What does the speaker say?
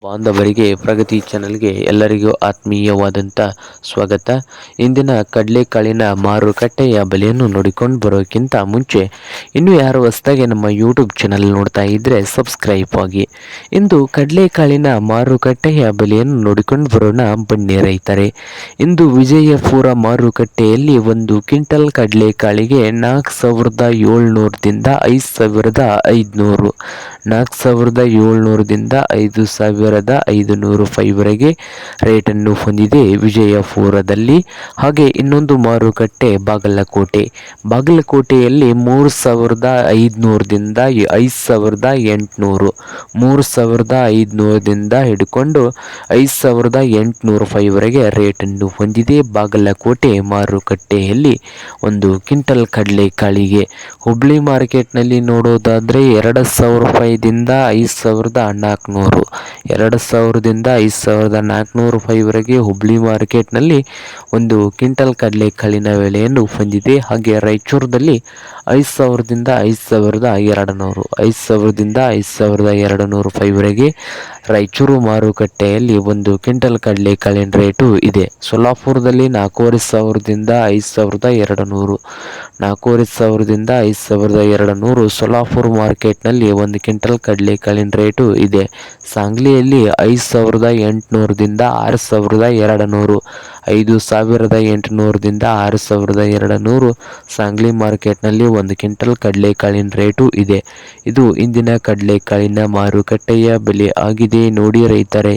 ಬಾಂಧವರಿಗೆ ಪ್ರಗತಿ ಚಾನೆಲ್ಗೆ ಎಲ್ಲರಿಗೂ ಆತ್ಮೀಯವಾದಂಥ ಸ್ವಾಗತ. ಇಂದಿನ ಕಡಲೆಕಾಳಿನ ಮಾರುಕಟ್ಟೆಯ ಬೆಲೆಯನ್ನು ನೋಡಿಕೊಂಡು ಬರೋಕ್ಕಿಂತ ಮುಂಚೆ ಇನ್ನೂ ಯಾರು ಹೊಸದಾಗಿ ನಮ್ಮ ಯೂಟ್ಯೂಬ್ ಚಾನಲ್ ನೋಡ್ತಾ ಇದ್ದರೆ ಸಬ್ಸ್ಕ್ರೈಬ್ ಆಗಿ. ಇಂದು ಕಡಲೆಕಾಳಿನ ಮಾರುಕಟ್ಟೆಯ ಬೆಲೆಯನ್ನು ನೋಡಿಕೊಂಡು ಬರೋಣ ಬನ್ನಿ ರೈತರೆ. ಇಂದು ವಿಜಯಪುರ ಮಾರುಕಟ್ಟೆಯಲ್ಲಿ ಒಂದು ಕ್ವಿಂಟಲ್ ಕಡಲೆಕಾಳಿಗೆ 4,700ದಿಂದ 5,500, 4,700ದಿಂದ 5,500 ರೂಪಾಯಿವರೆಗೆ ರೇಟನ್ನು ಹೊಂದಿದೆ ವಿಜಯಪುರದಲ್ಲಿ. ಹಾಗೆ ಇನ್ನೊಂದು ಮಾರುಕಟ್ಟೆ ಬಾಗಲಕೋಟೆಯಲ್ಲಿ 3,500ದಿಂದ 5,800, 3,500ದಿಂದ ಹಿಡ್ಕೊಂಡು 5,800 ರೂಪಾಯಿವರೆಗೆ ರೇಟನ್ನು ಹೊಂದಿದೆ ಬಾಗಲಕೋಟೆ ಮಾರುಕಟ್ಟೆಯಲ್ಲಿ ಒಂದು ಕ್ವಿಂಟಲ್ ಕಡಲೆಕಾಳಿಗೆ. ಹುಬ್ಳಿ ಮಾರ್ಕೆಟ್ನಲ್ಲಿ ನೋಡೋದಾದರೆ 2,000 ರೂಪಾಯಿದಿಂದ 5,400, 2,000ದಿಂದ 5,400 ರೂಪಾಯಿವರೆಗೆ ಹುಬ್ಳಿ ಮಾರ್ಕೆಟ್ನಲ್ಲಿ ಒಂದು ಕ್ವಿಂಟಲ್ ಕಡಲೆಕಾಳಿನ ಬೆಲೆಯನ್ನು ಹೊಂದಿದೆ. ಹಾಗೆ ರಾಯಚೂರದಲ್ಲಿ 5,000ದಿಂದ 5,200, 5,000ದಿಂದ 5,200 ರೂಪಾಯಿವರೆಗೆ ರಾಯಚೂರು ಮಾರುಕಟ್ಟೆಯಲ್ಲಿ ಒಂದು ಕ್ವಿಂಟಲ್ ಕಡಲೆಕಾಳಿನ ರೇಟು ಇದೆ. ಸೊಲ್ಲಾಪುರದಲ್ಲಿ 4,500ದಿಂದ 5,200, 4,500ದಿಂದ 5,200 ಸೊಲ್ಲಾಪುರ ಮಾರ್ಕೆಟ್ನಲ್ಲಿ ಒಂದು ಕ್ವಿಂಟಲ್ ಕಡಲೆಕಾಳಿನ ರೇಟು ಇದೆ. ಸಾಂಗ್ಲಿಯಲ್ಲಿ 5,800ದಿಂದ 6,200, 5,800ದಿಂದ 6,200 ಸಾಂಗ್ಲಿ ಮಾರ್ಕೆಟ್ನಲ್ಲಿ ಒಂದು ಕ್ವಿಂಟಲ್ ಕಡಲೆಕಾಳಿನ ರೇಟು ಇದೆ. ಇದು ಇಂದಿನ ಕಡಲೆಕಾಳಿನ ಮಾರುಕಟ್ಟೆಯ ಬೆಲೆ ಆಗಿದೆ ನೋಡಿ ರೈತರೆ.